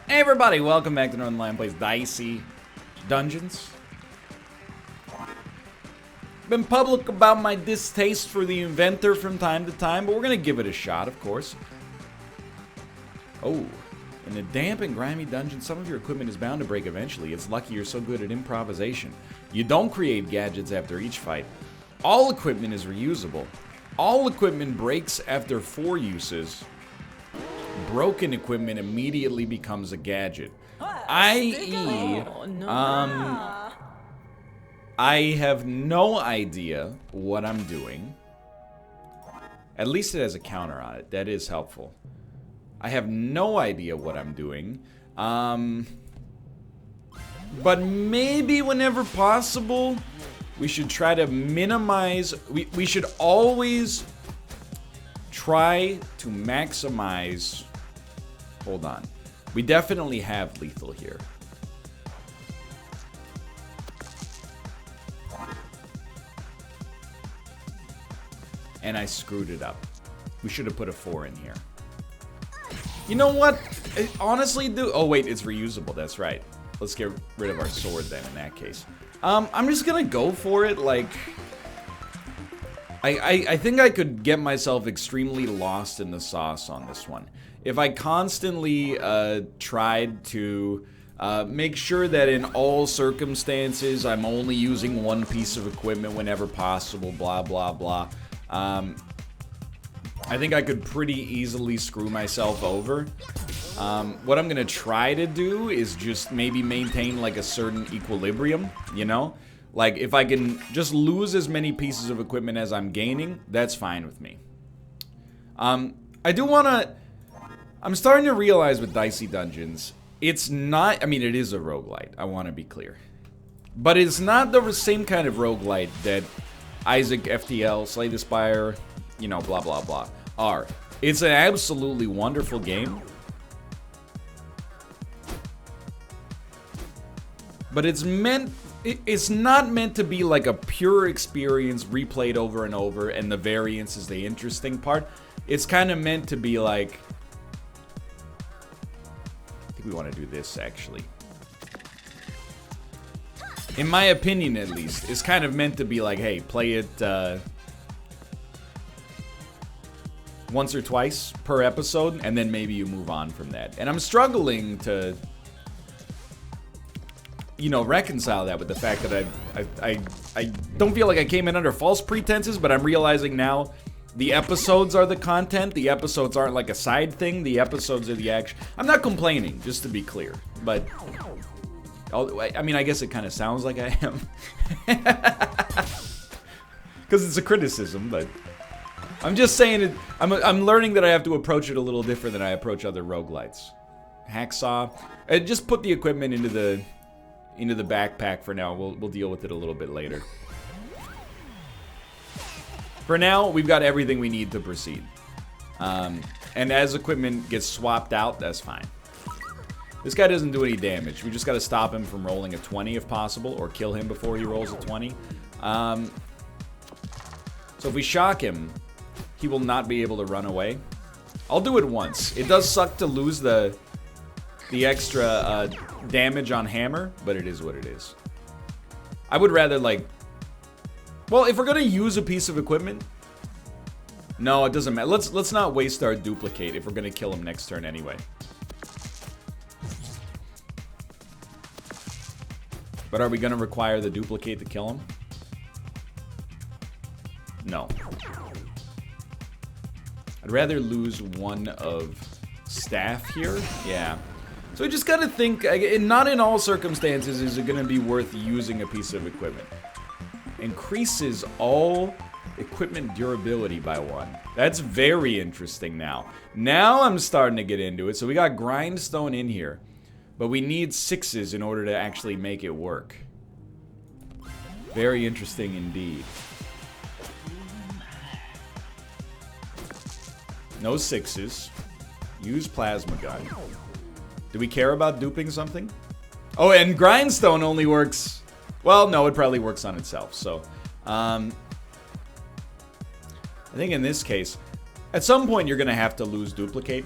Hey everybody, welcome back to Northernlion plays Dicey Dungeons. Been public about my distaste for the inventor from time to time, but we're gonna give it a shot, of course. Oh, in a damp and grimy dungeon, some of your equipment is bound to break eventually. It's lucky you're so good at improvisation. You don't create gadgets after each fight. All equipment is reusable. All equipment breaks after 4 uses. Broken equipment immediately becomes a gadget. I.e., I have no idea what I'm doing. At least it has a counter on it. That is helpful. I have no idea what I'm doing. But maybe whenever possible, we should try to minimize... We should always try to maximize... Hold on. We definitely have lethal here. And I screwed it up. We should have put a 4 in here. You know what? Honestly, dude. Oh, wait, it's reusable. That's right. Let's get rid of our sword then in that case. I'm just gonna go for it. Like, I think I could get myself extremely lost in the sauce on this one. If I constantly tried to make sure that in all circumstances I'm only using one piece of equipment whenever possible, blah, blah, blah. I think I could pretty easily screw myself over. What I'm gonna try to do is just maybe maintain like a certain equilibrium, you know? Like if I can just lose as many pieces of equipment as I'm gaining, that's fine with me. I do wanna... I'm starting to realize with Dicey Dungeons, it's not... I mean, it is a roguelite, I want to be clear. But it's not the same kind of roguelite that Isaac, FTL, Slay the Spire, you know, blah, blah, blah, are. It's an absolutely wonderful game. But it's meant... It's not meant to be like a pure experience replayed over and over, and the variance is the interesting part. It's kind of meant to be like... I think we want to do this, actually. In my opinion, at least, it's kind of meant to be like, hey, play it once or twice per episode, and then maybe you move on from that. And I'm struggling to, you know, reconcile that with the fact that I don't feel like I came in under false pretenses, but I'm realizing now the episodes are the content. The episodes aren't like a side thing. The episodes are the action. I'm not complaining, just to be clear. But, I mean, I guess it kind of sounds like I am. Because it's a criticism, but... I'm just saying it. I'm learning that I have to approach it a little different than I approach other roguelites. Hacksaw. Just put the equipment into the backpack for now. We'll deal with it a little bit later. For now, we've got everything we need to proceed. And as equipment gets swapped out, that's fine. This guy doesn't do any damage. We just got to stop him from rolling a 20 if possible, or kill him before he rolls a 20. So if we shock him, he will not be able to run away. I'll do it once. It does suck to lose the extra damage on hammer, but it is what it is. I would rather, like... Well, if we're gonna use a piece of equipment... No, it doesn't matter. Let's not waste our duplicate if we're gonna kill him next turn anyway. But are we gonna require the duplicate to kill him? No. I'd rather lose one of staff here. Yeah. So we just gotta think, not in all circumstances is it gonna be worth using a piece of equipment. Increases all equipment durability by 1. That's very interesting now. Now I'm starting to get into it. So we got grindstone in here, but we need 6s in order to actually make it work. Very interesting indeed. No 6s. Use plasma gun. Do we care about duping something? Oh, and grindstone only works... Well, no, it probably works on itself, so... I think in this case, at some point you're going to have to lose duplicate.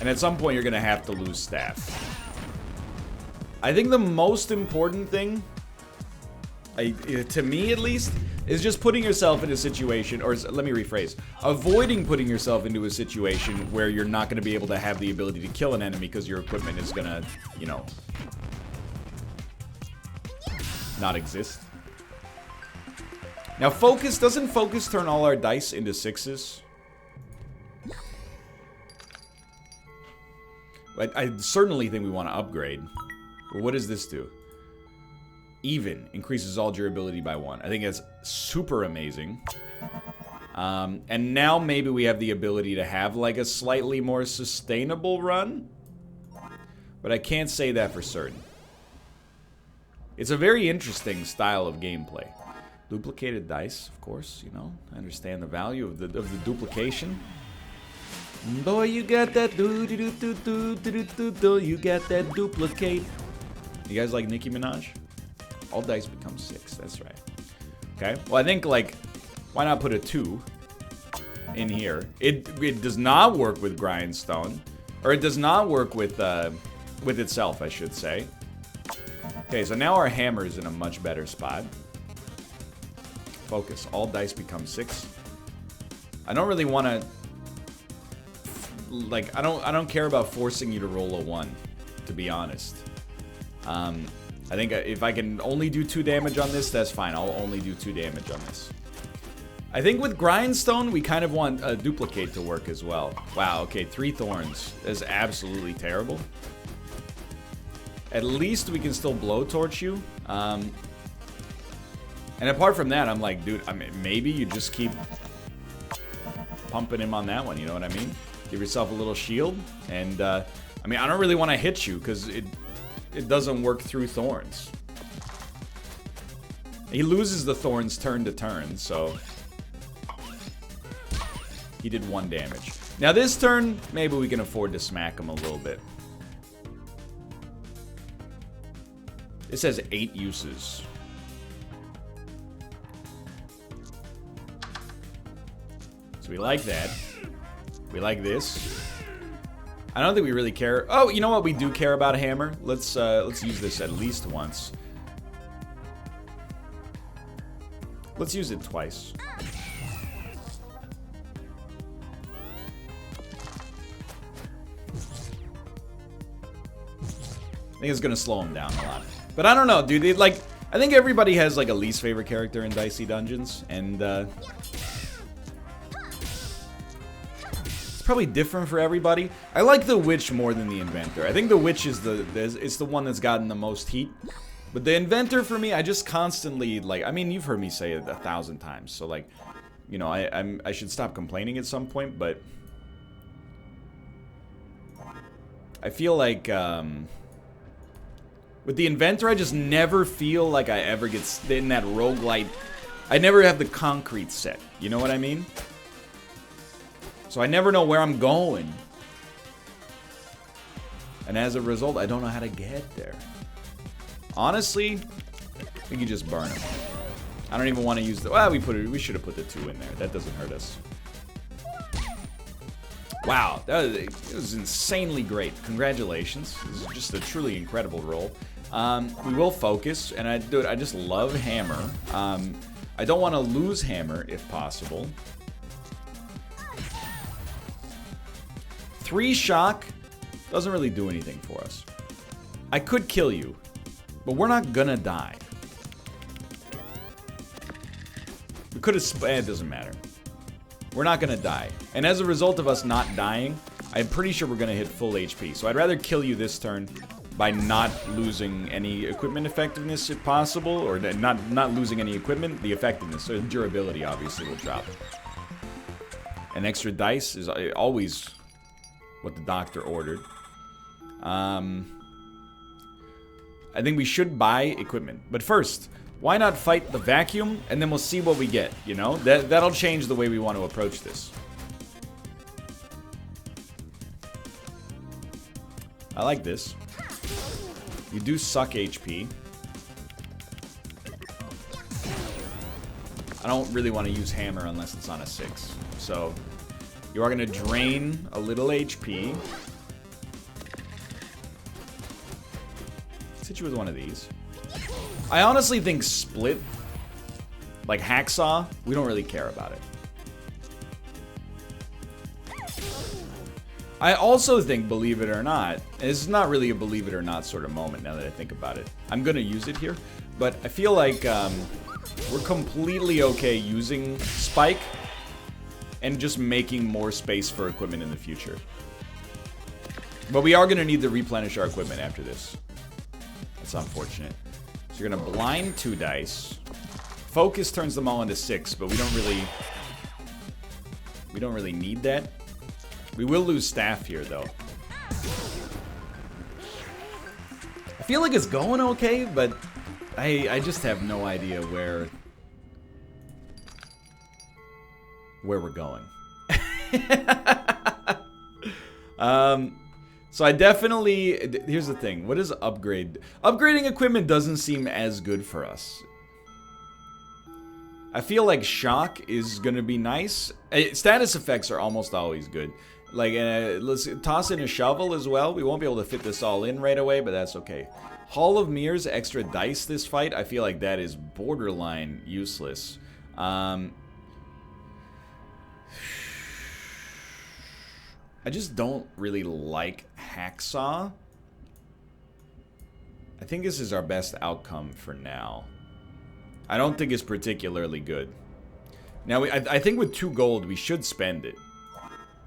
And at some point, you're going to have to lose staff. I think the most important thing, to me at least, is just putting yourself in a situation, or let me rephrase, avoiding putting yourself into a situation where you're not going to be able to have the ability to kill an enemy because your equipment is going to, you know, not exist. Now focus, doesn't focus turn all our dice into 6s? I certainly think we want to upgrade. But what does this do? Even increases all durability by 1. I think that's super amazing. And now maybe we have the ability to have like a slightly more sustainable run. But I can't say that for certain. It's a very interesting style of gameplay. Duplicated dice, of course, you know. I understand the value of the duplication. Boy, you got that you got that duplicate. You guys like Nicki Minaj? All dice become 6, that's right. Okay, well I think like, why not put a 2 in here? It does not work with Grindstone, or it does not work with itself, I should say. Okay, so now our hammer is in a much better spot. Focus, all dice become 6. I don't really want to, like, I don't care about forcing you to roll a 1, to be honest. I think if I can only do 2 damage on this, that's fine. I'll only do 2 damage on this. I think with Grindstone, we kind of want a duplicate to work as well. Wow, okay, 3 thorns. That's absolutely terrible. At least we can still blowtorch you. And apart from that, I'm like, dude, I mean, maybe you just keep pumping him on that one, you know what I mean? Give yourself a little shield. And, I mean, I don't really want to hit you because it doesn't work through thorns. He loses the thorns turn to turn, so he did 1 damage. Now this turn, maybe we can afford to smack him a little bit. This has 8 uses. So we like that. We like this. I don't think we really care. Oh, you know what? We do care about a hammer. Let's use this at least once. Let's use it twice. I think it's gonna slow him down a lot. But I don't know, dude. Like, I think everybody has like a least favorite character in Dicey Dungeons, and it's probably different for everybody. I like the Witch more than the Inventor. I think the Witch is the one that's gotten the most heat. But the Inventor, for me, I just constantly, like, I mean, you've heard me say it 1,000 times, so, like, you know, I should stop complaining at some point, but I feel like, with the Inventor, I just never feel like I ever get in that roguelite. I never have the concrete set, you know what I mean? So I never know where I'm going. And as a result, I don't know how to get there. Honestly, we could just burn him. I don't even want to use the... Well, we should have put the 2 in there. That doesn't hurt us. Wow, it was insanely great. Congratulations. This is just a truly incredible roll. We will focus, and I just love hammer. I don't want to lose hammer if possible. 3 shock doesn't really do anything for us. I could kill you, but we're not gonna die. We could have... It doesn't matter. We're not gonna die. And as a result of us not dying, I'm pretty sure we're gonna hit full HP. So I'd rather kill you this turn by not losing any equipment effectiveness if possible, or not losing any equipment. The effectiveness, so the durability obviously will drop. An extra dice is always what the doctor ordered. I think we should buy equipment. But first, why not fight the vacuum, and then we'll see what we get, you know? That'll change the way we want to approach this. I like this. You do suck HP. I don't really want to use hammer unless it's on a 6. So, you are going to drain a little HP. hit you with one of these. I honestly think split, like hacksaw, we don't really care about it. I also think, believe it or not, and this is not really a believe it or not sort of moment now that I think about it. I'm going to use it here, but I feel like we're completely okay using Spike and just making more space for equipment in the future. But we are going to need to replenish our equipment after this. That's unfortunate. So you're going to blind 2 dice. Focus turns them all into 6, but we don't really need that. We will lose staff here, though. I feel like it's going okay, but I just have no idea where we're going. So I definitely... Here's the thing. What is upgrade? Upgrading equipment doesn't seem as good for us. I feel like shock is going to be nice. Status effects are almost always good. Like, let's toss in a shovel as well. We won't be able to fit this all in right away, but that's okay. Hall of Mirrors, extra dice this fight. I feel like that is borderline useless. I just don't really like hacksaw. I think this is our best outcome for now. I don't think it's particularly good. Now, I think with 2 gold, we should spend it.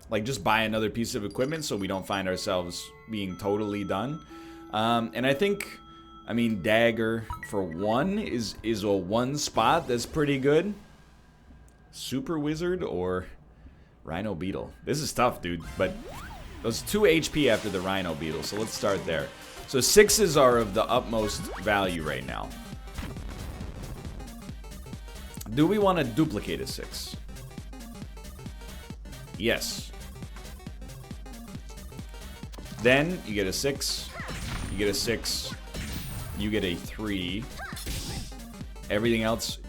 Like, just buy another piece of equipment so we don't find ourselves being totally done. And I think, I mean, dagger for 1 is a 1 spot that's pretty good. Super Wizard or Rhino Beetle. This is tough, dude, but those 2 HP after the Rhino Beetle, so let's start there. So 6s are of the utmost value right now. Do we want to duplicate a 6? Yes. Then you get a 6, you get a 6, you get a 3. Everything else.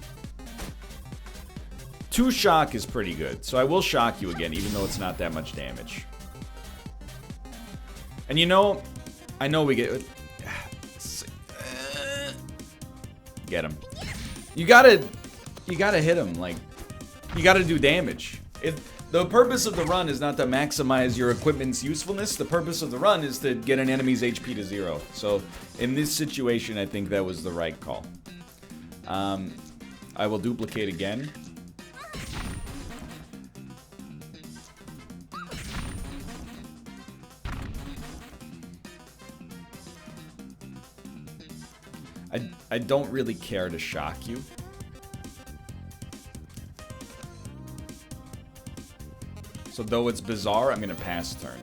2 shock is pretty good, so I will shock you again, even though it's not that much damage. And you know, I know we get... Get him. You gotta hit him, like, you gotta do damage. The purpose of the run is not to maximize your equipment's usefulness. The purpose of the run is to get an enemy's HP to 0. So, in this situation, I think that was the right call. I will duplicate again. I don't really care to shock you. So though it's bizarre, I'm going to pass turn.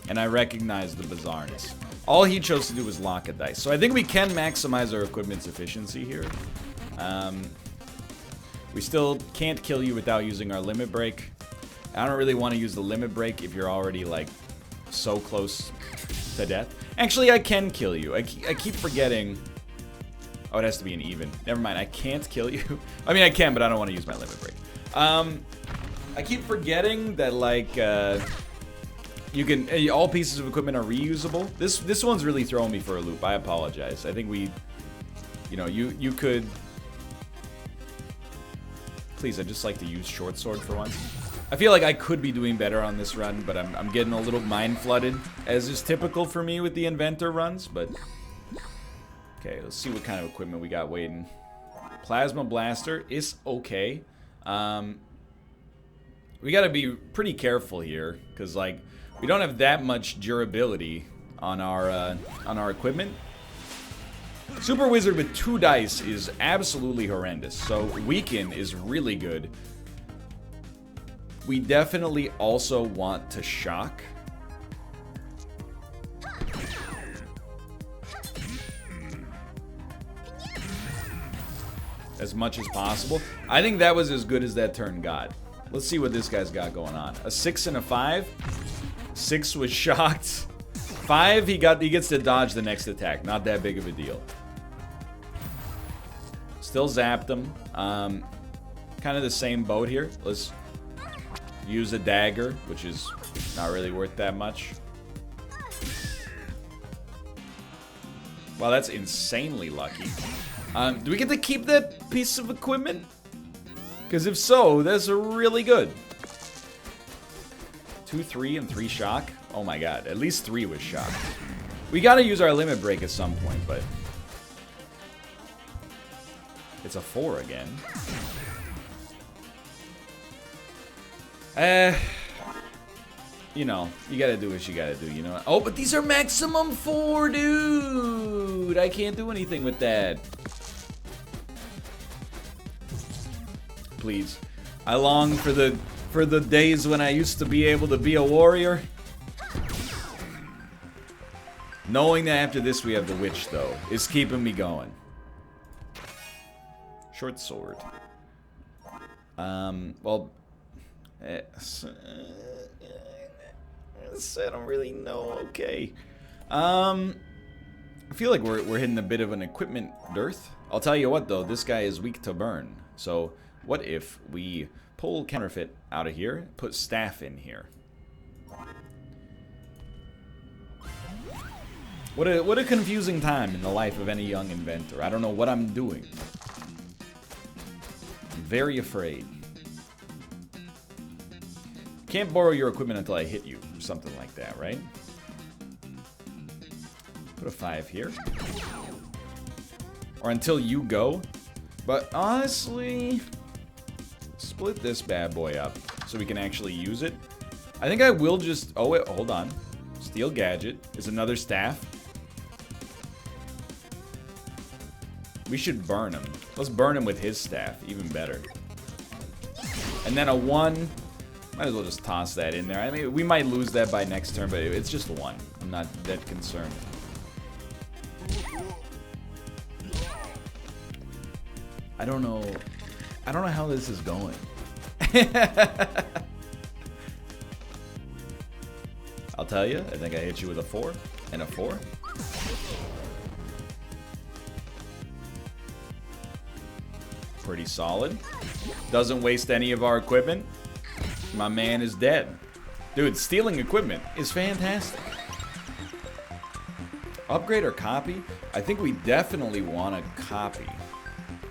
And I recognize the bizarreness. All he chose to do was lock a dice. So I think we can maximize our equipment's efficiency here. We still can't kill you without using our limit break. I don't really want to use the limit break if you're already, like, so close to death. Actually, I can kill you. I keep forgetting... Oh, it has to be an even. Never mind, I can't kill you. I mean, I can, but I don't want to use my limit break. I keep forgetting that, like, you can... all pieces of equipment are reusable. This one's really throwing me for a loop. I apologize. I think we... You know, you could... Please, I'd just like to use short sword for once. I feel like I could be doing better on this run, but I'm getting a little mind flooded, as is typical for me with the inventor runs, but... Okay, let's see what kind of equipment we got waiting. Plasma Blaster is okay. We gotta be pretty careful here, because, like, we don't have that much durability on our equipment. Super Wizard with 2 dice is absolutely horrendous, so Weaken is really good. We definitely also want to shock. As much as possible. I think that was as good as that turn got. Let's see what this guy's got going on. A 6 and a 5. 6 was shocked. 5, he gets to dodge the next attack. Not that big of a deal. Still zapped him. Kind of the same boat here. Let's use a dagger, which is Not really worth that much. Wow, that's insanely lucky. Do we get to keep that piece of equipment? Because if so, that's really good. 2, 3, and 3 shock. Oh my god, at least 3 was shock. We gotta use our limit break at some point, but... It's a 4 again. You know, you gotta do what you gotta do, you know? Oh, but these are maximum 4, dude! I can't do anything with that. Please. I long for the days when I used to be able to be a warrior. Knowing that after this we have the witch, though, is keeping me going. Short sword. Well... I don't really know. Okay. I feel like we're hitting a bit of an equipment dearth. I'll tell you what, though. This guy is weak to burn. So, what if we pull counterfeit out of here, put staff in here? What a confusing time in the life of any young inventor. I don't know what I'm doing. I'm very afraid. Can't borrow your equipment until I hit you, or something like that, right? Put a 5 here. Or until you go. But honestly, split this bad boy up so we can actually use it. I think I will just... Oh, wait, hold on. Steel gadget is another staff. We should burn him. Let's burn him with his staff, even better. And then a 1... Might as well just toss that in there. I mean, we might lose that by next turn, but it's just 1. I'm not that concerned. I don't know how this is going. I'll tell you, I think I hit you with a 4 and a 4. Pretty solid. Doesn't waste any of our equipment. My man is dead. Dude, stealing equipment is fantastic. Upgrade or copy? I think we definitely want to copy.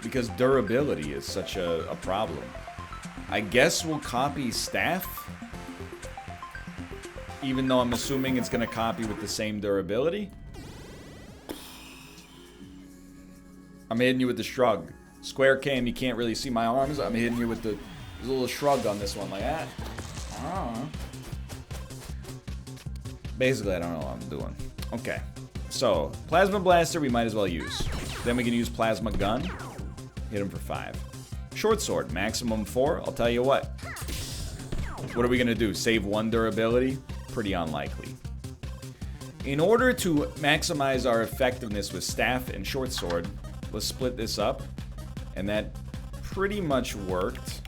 Because durability is such a problem. I guess we'll copy staff. Even though I'm assuming it's going to copy with the same durability. I'm hitting you with the shrug. Square cam, you can't really see my arms. I'm hitting you with the... There's a little shrug on this one, like that. Basically, I don't know what I'm doing. Okay. So, Plasma Blaster we might as well use. Then we can use Plasma Gun. Hit him for 5. Short Sword, maximum 4. I'll tell you what. What are we going to do? Save 1 durability? Pretty unlikely. In order to maximize our effectiveness with Staff and Short Sword, let's split this up. And that pretty much worked.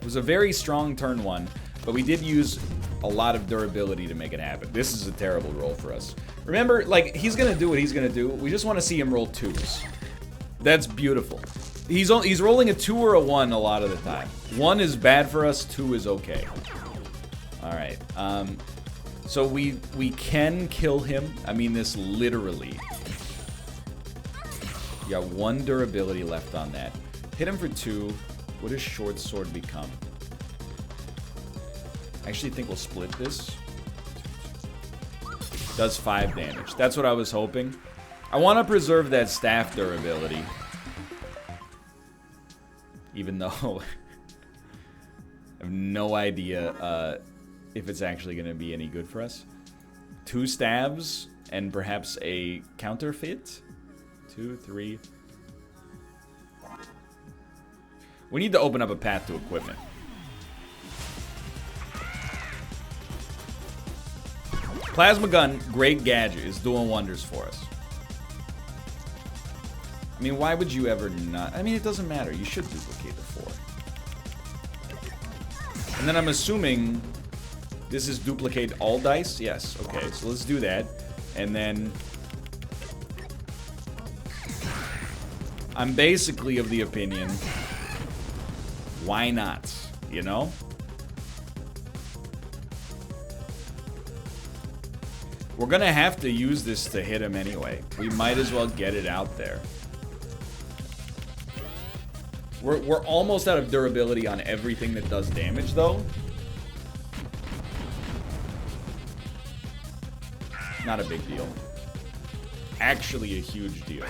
It was a very strong turn 1, but we did use a lot of durability to make it happen. This is a terrible roll for us. Remember, like, he's gonna do what he's gonna do. We just want to see him roll 2s. That's beautiful. He's rolling a 2 or a 1 a lot of the time. 1 is bad for us, 2 is okay. Alright, so we can kill him. I mean this literally. You got 1 durability left on that. Hit him for 2. What does Short Sword become? I actually think we'll split this. Does 5 damage. That's what I was hoping. I want to preserve that staff durability. Even though I have no idea if it's actually going to be any good for us. 2 stabs and perhaps a counterfeit. 2, 3. We need to open up a path to equipment. Plasma Gun, great gadget, is doing wonders for us. I mean, why would you ever not? I mean, it doesn't matter. You should duplicate the 4. And then I'm assuming this is duplicate all dice? Yes. Okay, so let's do that. And then I'm basically of the opinion Why not? You know? We're gonna have to use this to hit him anyway. We might as well get it out there. We're almost out of durability on everything that does damage, though. Not a big deal. Actually a huge deal.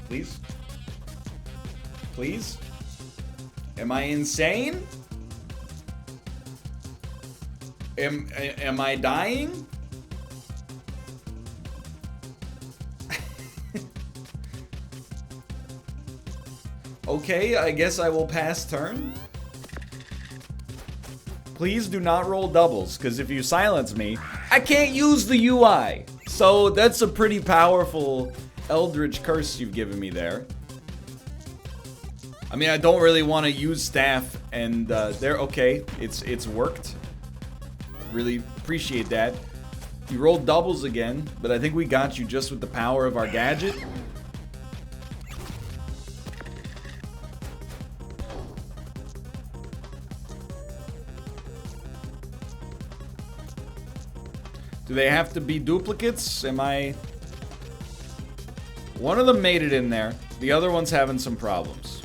Please? Please? Am I insane? Am I dying? Okay, I guess I will pass turn. Please do not roll doubles, because if you silence me, I can't use the UI. So that's a pretty powerful Eldritch Curse you've given me there. I mean, I don't really want to use staff, and there. Okay, it's worked. Really appreciate that. You rolled doubles again, but I think we got you just with the power of our gadget. Do they have to be duplicates? Am I... One of them made it in there. The other one's having some problems.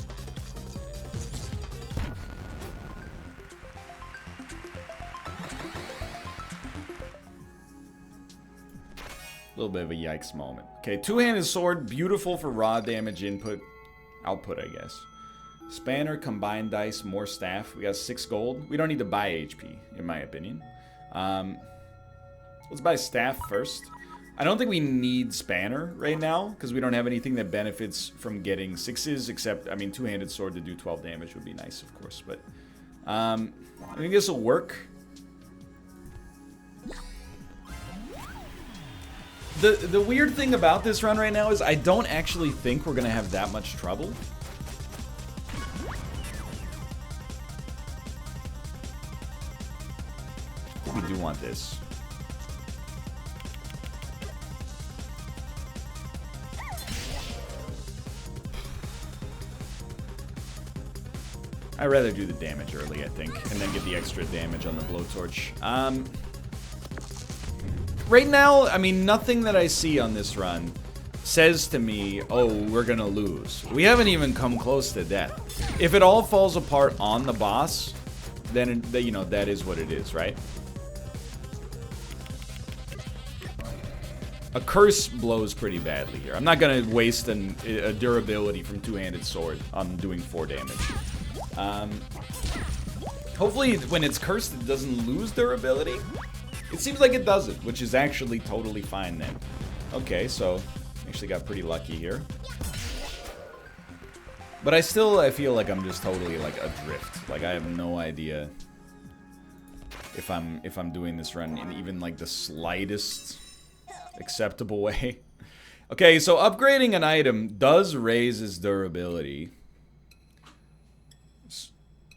A little bit of a yikes moment. Okay, two-handed sword, beautiful for raw damage output, I guess. Spanner, combined dice, more staff. We got 6 gold. We don't need to buy HP, in my opinion. Let's buy staff first. I don't think we need Spanner right now, because we don't have anything that benefits from getting 6s, except, I mean, two-handed sword to do 12 damage would be nice, of course, but... I think this will work. The weird thing about this run right now is I don't actually think we're going to have that much trouble. We do want this. I'd rather do the damage early, I think, and then get the extra damage on the blowtorch. Right now, I mean, nothing that I see on this run says to me, oh, we're gonna lose. We haven't even come close to death. If it all falls apart on the boss, then, you know, that is what it is, right? A curse blows pretty badly here. I'm not gonna waste a durability from two-handed sword on doing 4 damage. Hopefully, when it's cursed, it doesn't lose durability. It seems like it doesn't, which is actually totally fine then. Okay, so actually got pretty lucky here. But I feel like I'm just totally like adrift. Like I have no idea if I'm doing this run in even like the slightest acceptable way. Okay, so upgrading an item does raise its durability.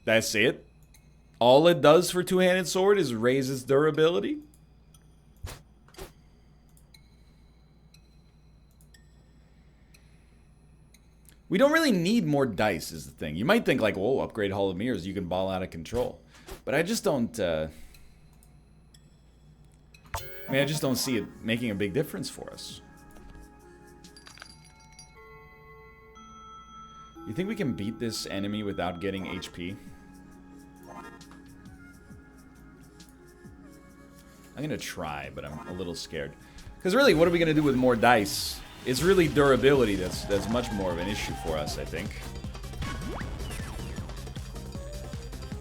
That's it. All it does for two-handed sword is raise its durability. We don't really need more dice is the thing. You might think like, whoa, upgrade Hall of Mirrors, you can ball out of control. But I just don't, I mean, I just don't see it making a big difference for us. You think we can beat this enemy without getting HP? I'm gonna try, but I'm a little scared. Because really, what are we gonna do with more dice? It's really durability that's much more of an issue for us, I think.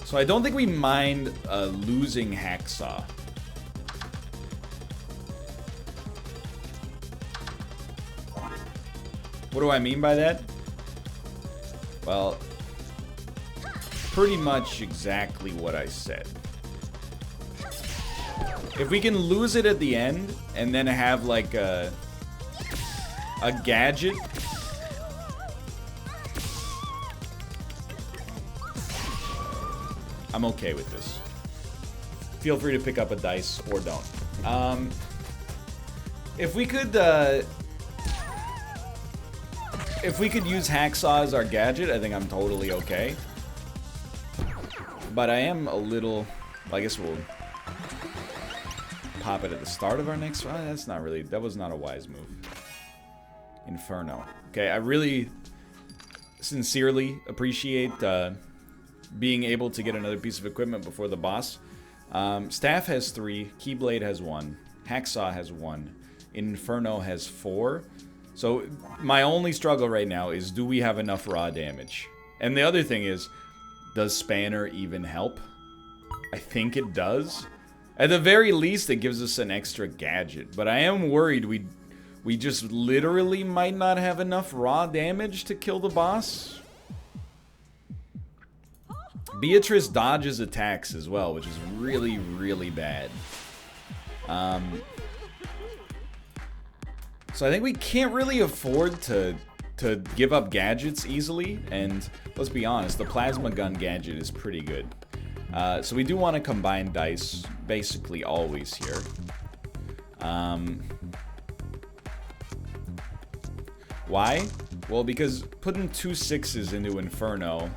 So I don't think we mind losing Hacksaw. What do I mean by that? Well, pretty much exactly what I said. If we can lose it at the end, and then have like a gadget. I'm okay with this. Feel free to pick up a dice or don't. If we could use Hacksaw as our gadget, I think I'm totally okay. But I am a little... I guess we'll pop it at the start of our next... that's not really... That was not a wise move. Inferno. Okay, I really sincerely appreciate being able to get another piece of equipment before the boss. Staff has 3. Keyblade has 1. Hacksaw has 1. Inferno has 4. So my only struggle right now is, do we have enough raw damage? And the other thing is, does Spanner even help? I think it does. At the very least, it gives us an extra gadget. But I am worried we just literally might not have enough raw damage to kill the boss. Beatrice dodges attacks as well, which is really, really bad. So I think we can't really afford to give up gadgets easily, and let's be honest, the plasma gun gadget is pretty good. So we do want to combine dice basically always here. Why? Well, because putting 2 6s into Inferno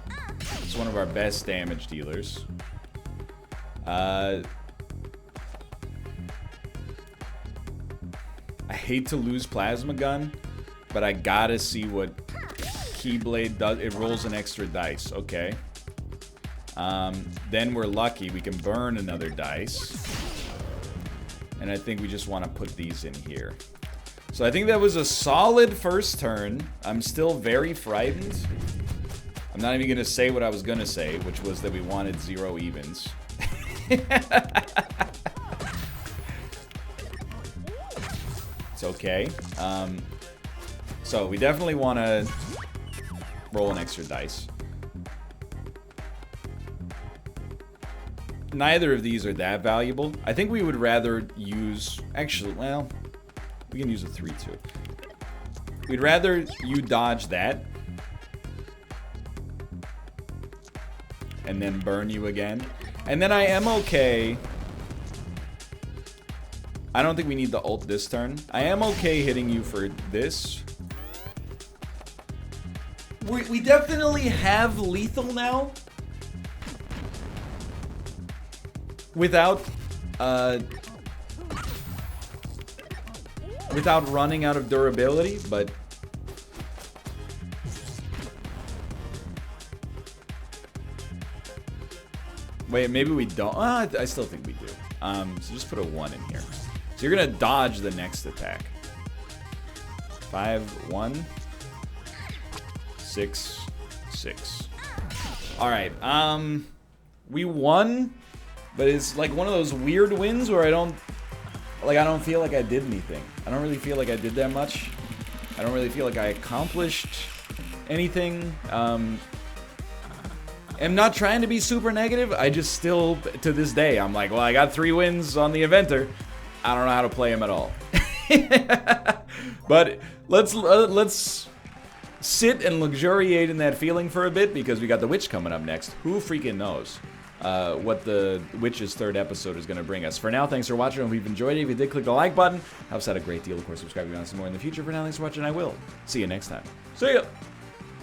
is one of our best damage dealers. I hate to lose Plasma Gun, but I gotta see what Keyblade does. It rolls an extra dice, okay. Then we're lucky, we can burn another dice. And I think we just want to put these in here. So I think that was a solid first turn. I'm still very frightened. I'm not even gonna say what I was gonna say, which was that we wanted 0 evens. It's okay. So we definitely want to roll an extra dice. Neither of these are that valuable. I think we would rather use... Actually, well, we can use a 3-2. We'd rather you dodge that and then burn you again. And then I am okay... I don't think we need the ult this turn. I am okay hitting you for this. We definitely have lethal now. Without running out of durability, but... Wait, maybe we don't. I still think we do. So just put a 1 in here. So you're gonna dodge the next attack. 5, 1, 6, 6. All right. We won, but it's like one of those weird wins where I don't feel like I did anything. I don't really feel like I did that much. I don't really feel like I accomplished anything. I'm not trying to be super negative. I just still, to this day, I'm like, well, I got 3 wins on the eventer. I don't know how to play him at all. But let's sit and luxuriate in that feeling for a bit, because we got the Witch coming up next. Who freaking knows what the Witch's 3rd episode is going to bring us. For now, thanks for watching. If you've enjoyed it, if you did, click the like button. Helps out a great deal. Of course, subscribe if you want to see more in the future. For now, thanks for watching. I will see you next time. See ya!